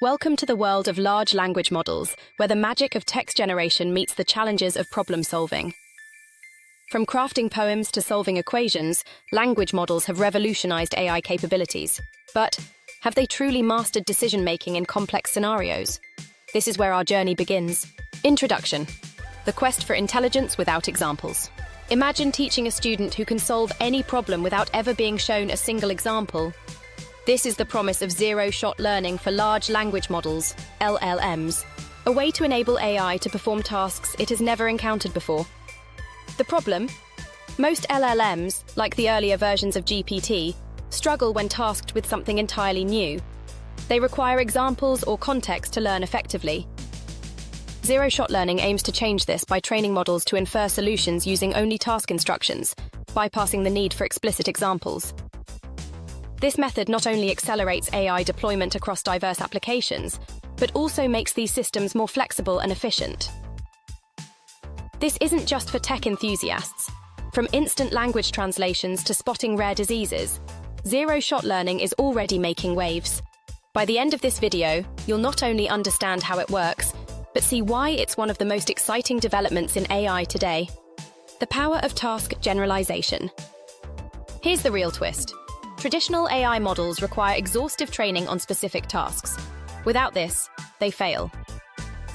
Welcome to the world of large language models, where the magic of text generation meets the challenges of problem solving. From crafting poems to solving equations, language models have revolutionized AI capabilities. But have they truly mastered decision-making in complex scenarios? This is where our journey begins. Introduction: the quest for intelligence without examples. Imagine teaching a student who can solve any problem without ever being shown a single example. This is the promise of zero-shot learning for large language models, LLMs, a way to enable AI to perform tasks it has never encountered before. The problem? Most LLMs, like the earlier versions of GPT, struggle when tasked with something entirely new. They require examples or context to learn effectively. Zero-shot learning aims to change this by training models to infer solutions using only task instructions, bypassing the need for explicit examples. This method not only accelerates AI deployment across diverse applications, but also makes these systems more flexible and efficient. This isn't just for tech enthusiasts. From instant language translations to spotting rare diseases, zero-shot learning is already making waves. By the end of this video, you'll not only understand how it works, but see why it's one of the most exciting developments in AI today. The power of task generalization. Here's the real twist. Traditional AI models require exhaustive training on specific tasks. Without this, they fail.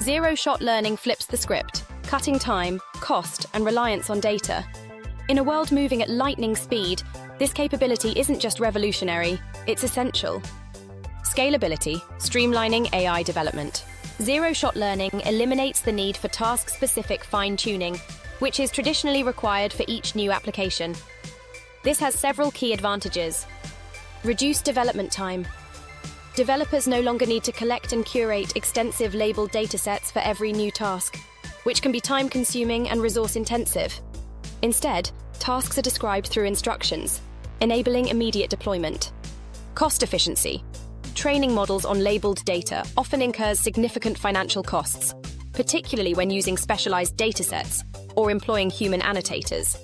Zero-shot learning flips the script, cutting time, cost, and reliance on data. In a world moving at lightning speed, this capability isn't just revolutionary, it's essential. Scalability, streamlining AI development. Zero-shot learning eliminates the need for task-specific fine-tuning, which is traditionally required for each new application. This has several key advantages. Reduced development time. Developers no longer need to collect and curate extensive labeled datasets for every new task, which can be time-consuming and resource-intensive. Instead, tasks are described through instructions, enabling immediate deployment. Cost efficiency. Training models on labeled data often incurs significant financial costs, particularly when using specialized datasets or employing human annotators.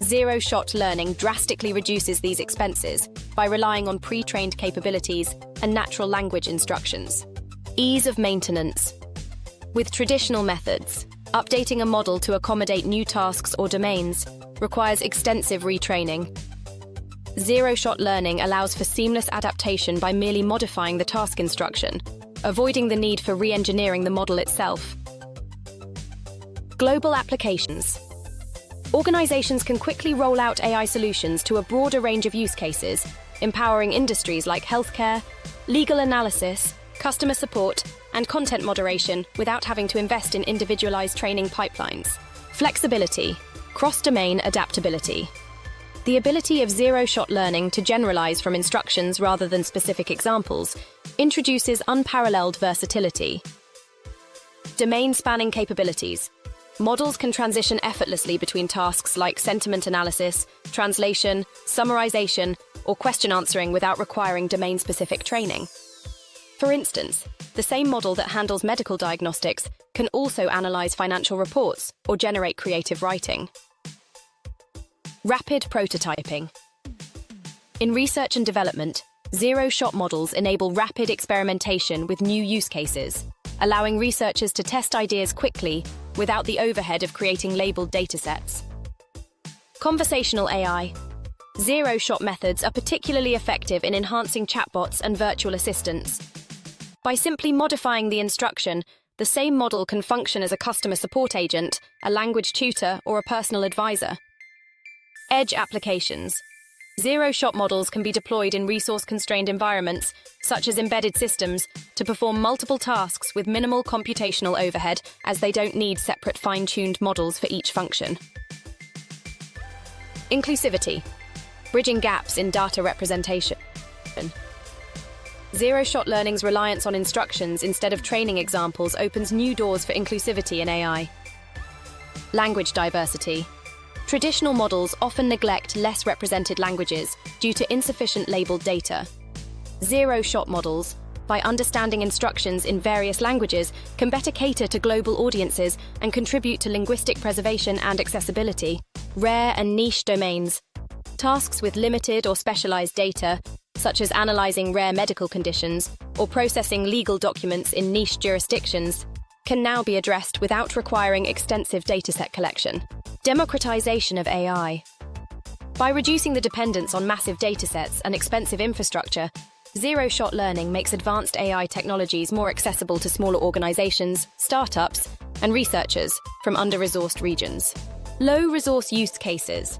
Zero-shot learning drastically reduces these expenses by relying on pre-trained capabilities and natural language instructions. Ease of maintenance. With traditional methods, updating a model to accommodate new tasks or domains requires extensive retraining. Zero-shot learning allows for seamless adaptation by merely modifying the task instruction, avoiding the need for re-engineering the model itself. Global applications. Organizations can quickly roll out AI solutions to a broader range of use cases, empowering industries like healthcare, legal analysis, customer support, and content moderation without having to invest in individualized training pipelines. Flexibility, cross-domain adaptability. The ability of zero-shot learning to generalize from instructions rather than specific examples introduces unparalleled versatility. Domain-spanning capabilities. Models can transition effortlessly between tasks like sentiment analysis, translation, summarization, or question answering without requiring domain-specific training. For instance, the same model that handles medical diagnostics can also analyze financial reports or generate creative writing. Rapid prototyping. In research and development, zero-shot models enable rapid experimentation with new use cases, allowing researchers to test ideas quickly without the overhead of creating labeled datasets. Conversational AI. Zero-shot methods are particularly effective in enhancing chatbots and virtual assistants. By simply modifying the instruction, the same model can function as a customer support agent, a language tutor, or a personal advisor. Edge applications. Zero-shot models can be deployed in resource-constrained environments, such as embedded systems, to perform multiple tasks with minimal computational overhead, as they don't need separate fine-tuned models for each function. Inclusivity. Bridging gaps in data representation. Zero-shot learning's reliance on instructions instead of training examples opens new doors for inclusivity in AI. Language diversity. Traditional models often neglect less represented languages due to insufficient labeled data. Zero-shot models, by understanding instructions in various languages, can better cater to global audiences and contribute to linguistic preservation and accessibility. Rare and niche domains. Tasks with limited or specialized data such as analyzing rare medical conditions or processing legal documents in niche jurisdictions, can now be addressed without requiring extensive dataset collection. Democratization of AI. By reducing the dependence on massive datasets and expensive infrastructure, zero-shot learning makes advanced AI technologies more accessible to smaller organizations, startups, and researchers from under-resourced regions. Low-resource use cases.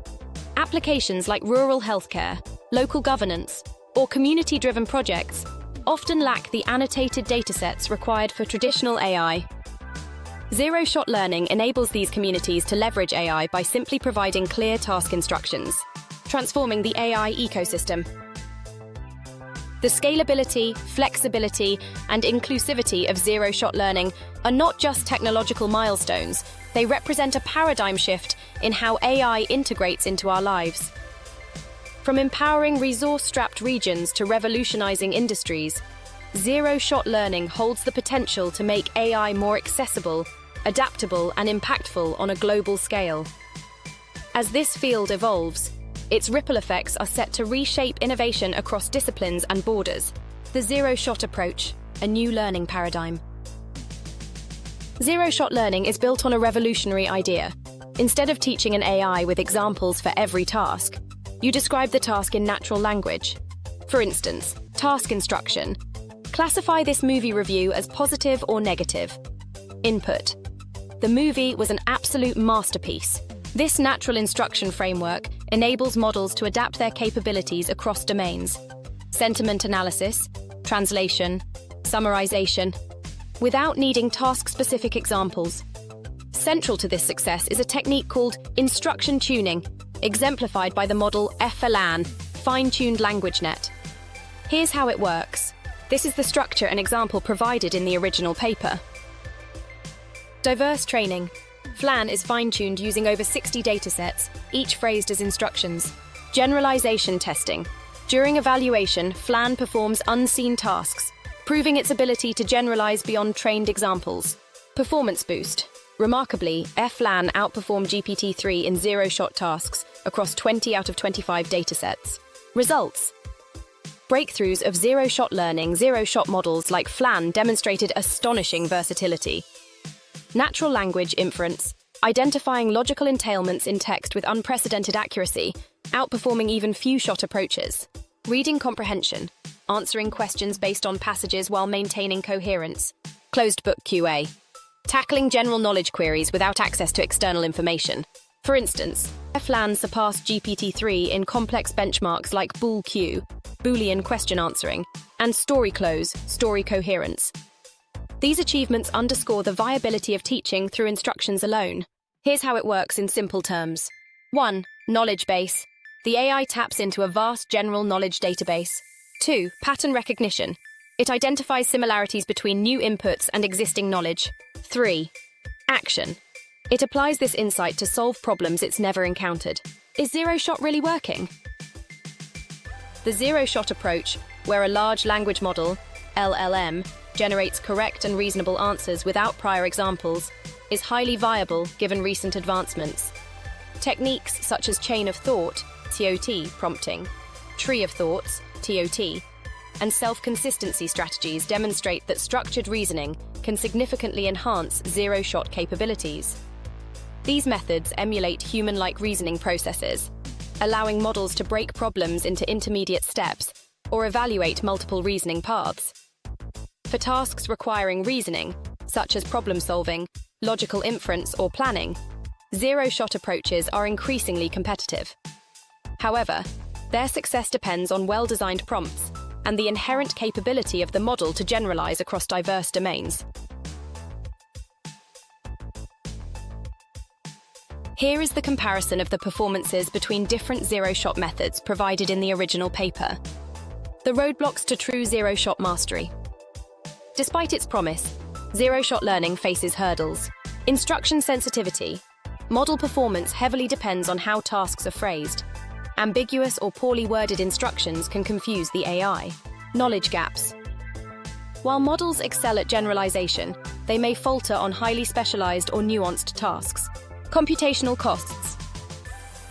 Applications like rural healthcare, local governance, or community-driven projects often lack the annotated datasets required for traditional AI. Zero-shot learning enables these communities to leverage AI by simply providing clear task instructions, transforming the AI ecosystem. The scalability, flexibility, and inclusivity of zero-shot learning are not just technological milestones, they represent a paradigm shift in how AI integrates into our lives. From empowering resource-strapped regions to revolutionizing industries, zero-shot learning holds the potential to make AI more accessible, adaptable, and impactful on a global scale. As this field evolves, its ripple effects are set to reshape innovation across disciplines and borders. The zero-shot approach, a new learning paradigm. Zero-shot learning is built on a revolutionary idea. Instead of teaching an AI with examples for every task, you describe the task in natural language. For instance, task instruction. Classify this movie review as positive or negative. Input. The movie was an absolute masterpiece. This natural instruction framework enables models to adapt their capabilities across domains. Sentiment analysis, translation, summarization, without needing task-specific examples. Central to this success is a technique called instruction tuning, exemplified by the model FLAN, fine-tuned language net. Here's how it works. This is the structure and example provided in the original paper. Diverse training. FLAN is fine-tuned using over 60 datasets, each phrased as instructions. Generalization testing. During evaluation, FLAN performs unseen tasks, proving its ability to generalize beyond trained examples. Performance boost. Remarkably, FLAN outperformed GPT-3 in zero-shot tasks across 20 out of 25 datasets. Results. Breakthroughs of zero-shot learning, zero-shot models like FLAN demonstrated astonishing versatility. Natural language inference, identifying logical entailments in text with unprecedented accuracy, outperforming even few-shot approaches. Reading comprehension, answering questions based on passages while maintaining coherence. Closed-book QA, tackling general knowledge queries without access to external information. For instance, FLAN surpassed GPT-3 in complex benchmarks like bool-Q, Boolean question answering, and story close, story coherence. These achievements underscore the viability of teaching through instructions alone. Here's how it works in simple terms. 1. Knowledge base. The AI taps into a vast general knowledge database. 2. Pattern recognition. It identifies similarities between new inputs and existing knowledge. 3. Action. It applies this insight to solve problems it's never encountered. Is zero-shot really working? The zero-shot approach, where a large language model, LLM, generates correct and reasonable answers without prior examples, is highly viable given recent advancements. Techniques such as chain of thought, TOT prompting, tree of thoughts, TOT, and self-consistency strategies demonstrate that structured reasoning can significantly enhance zero-shot capabilities. These methods emulate human-like reasoning processes, allowing models to break problems into intermediate steps or evaluate multiple reasoning paths. For tasks requiring reasoning, such as problem-solving, logical inference, or planning, zero-shot approaches are increasingly competitive. However, their success depends on well-designed prompts and the inherent capability of the model to generalize across diverse domains. Here is the comparison of the performances between different zero-shot methods provided in the original paper. The roadblocks to true zero-shot mastery. Despite its promise, zero-shot learning faces hurdles. Instruction sensitivity. Model performance heavily depends on how tasks are phrased. Ambiguous or poorly worded instructions can confuse the AI. Knowledge gaps. While models excel at generalization, they may falter on highly specialized or nuanced tasks. Computational costs.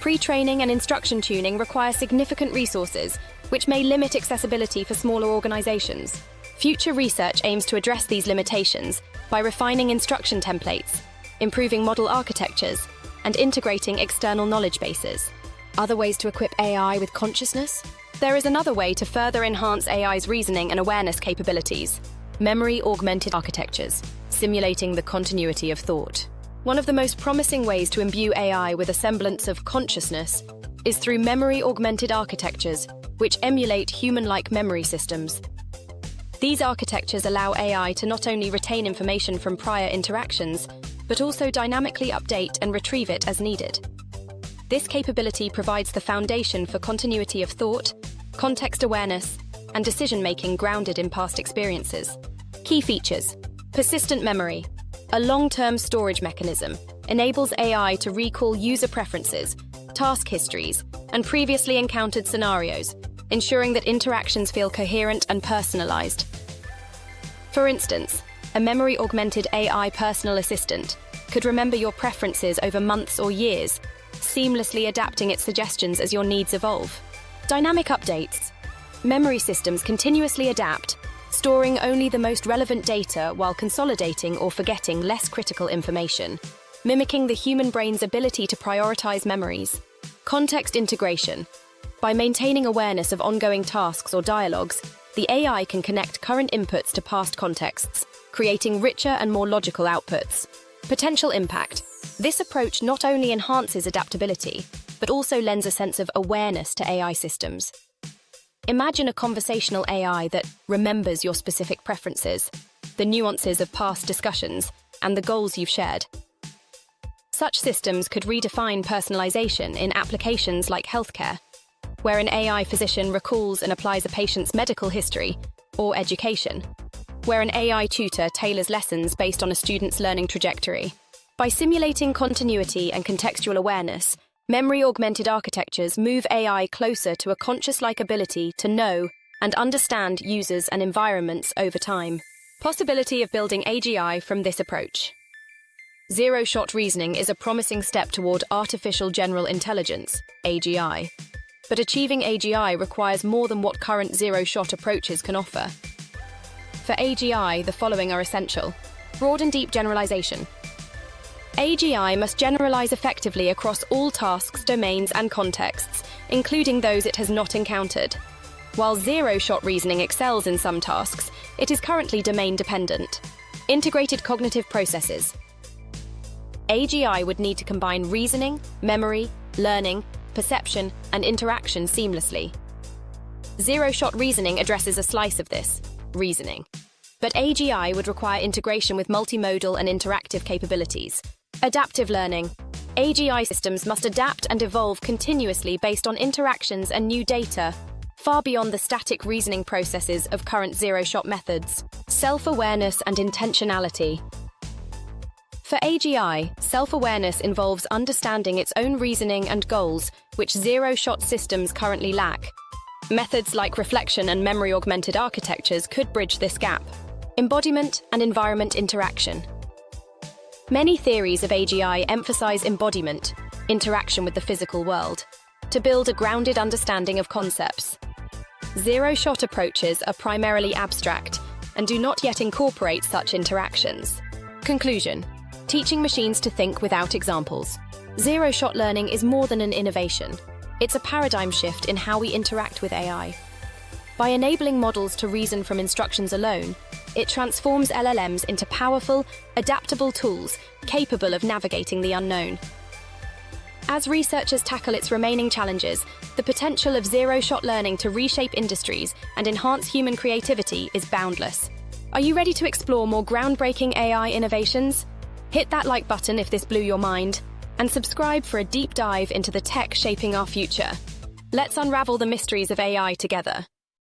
Pre-training and instruction tuning require significant resources, which may limit accessibility for smaller organizations. Future research aims to address these limitations by refining instruction templates, improving model architectures, and integrating external knowledge bases. Other ways to equip AI with consciousness? There is another way to further enhance AI's reasoning and awareness capabilities: memory-augmented architectures, simulating the continuity of thought. One of the most promising ways to imbue AI with a semblance of consciousness is through memory-augmented architectures, which emulate human-like memory systems. These architectures allow AI to not only retain information from prior interactions, but also dynamically update and retrieve it as needed. This capability provides the foundation for continuity of thought, context awareness, and decision-making grounded in past experiences. Key features: persistent memory. A long-term storage mechanism enables AI to recall user preferences, task histories, and previously encountered scenarios, ensuring that interactions feel coherent and personalized. For instance, a memory-augmented AI personal assistant could remember your preferences over months or years, seamlessly adapting its suggestions as your needs evolve. Dynamic updates. Memory systems continuously adapt, storing only the most relevant data while consolidating or forgetting less critical information, mimicking the human brain's ability to prioritize memories. Context integration. By maintaining awareness of ongoing tasks or dialogues, the AI can connect current inputs to past contexts, creating richer and more logical outputs. Potential impact. This approach not only enhances adaptability, but also lends a sense of awareness to AI systems. Imagine a conversational AI that remembers your specific preferences, the nuances of past discussions, and the goals you've shared. Such systems could redefine personalization in applications like healthcare, where an AI physician recalls and applies a patient's medical history, or education, where an AI tutor tailors lessons based on a student's learning trajectory. By simulating continuity and contextual awareness, memory-augmented architectures move AI closer to a conscious-like ability to know and understand users and environments over time. Possibility of building AGI from this approach. Zero-shot reasoning is a promising step toward artificial general intelligence, AGI. But achieving AGI requires more than what current zero-shot approaches can offer. For AGI, the following are essential. Broad and deep generalization. AGI must generalize effectively across all tasks, domains, and contexts, including those it has not encountered. While zero-shot reasoning excels in some tasks, it is currently domain-dependent. Integrated cognitive processes. AGI would need to combine reasoning, memory, learning, perception, and interaction seamlessly. Zero-shot reasoning addresses a slice of this, reasoning. But AGI would require integration with multimodal and interactive capabilities. Adaptive learning. AGI systems must adapt and evolve continuously based on interactions and new data, far beyond the static reasoning processes of current zero-shot methods. Self-awareness and intentionality. For AGI, self-awareness involves understanding its own reasoning and goals, which zero-shot systems currently lack. Methods like reflection and memory-augmented architectures could bridge this gap. Embodiment and environment interaction. Many theories of AGI emphasize embodiment, interaction with the physical world, to build a grounded understanding of concepts. Zero-shot approaches are primarily abstract and do not yet incorporate such interactions. Conclusion. Teaching machines to think without examples. Zero-shot learning is more than an innovation. It's a paradigm shift in how we interact with AI. By enabling models to reason from instructions alone, it transforms LLMs into powerful, adaptable tools capable of navigating the unknown. As researchers tackle its remaining challenges, the potential of zero-shot learning to reshape industries and enhance human creativity is boundless. Are you ready to explore more groundbreaking AI innovations? Hit that like button if this blew your mind, and subscribe for a deep dive into the tech shaping our future. Let's unravel the mysteries of AI together.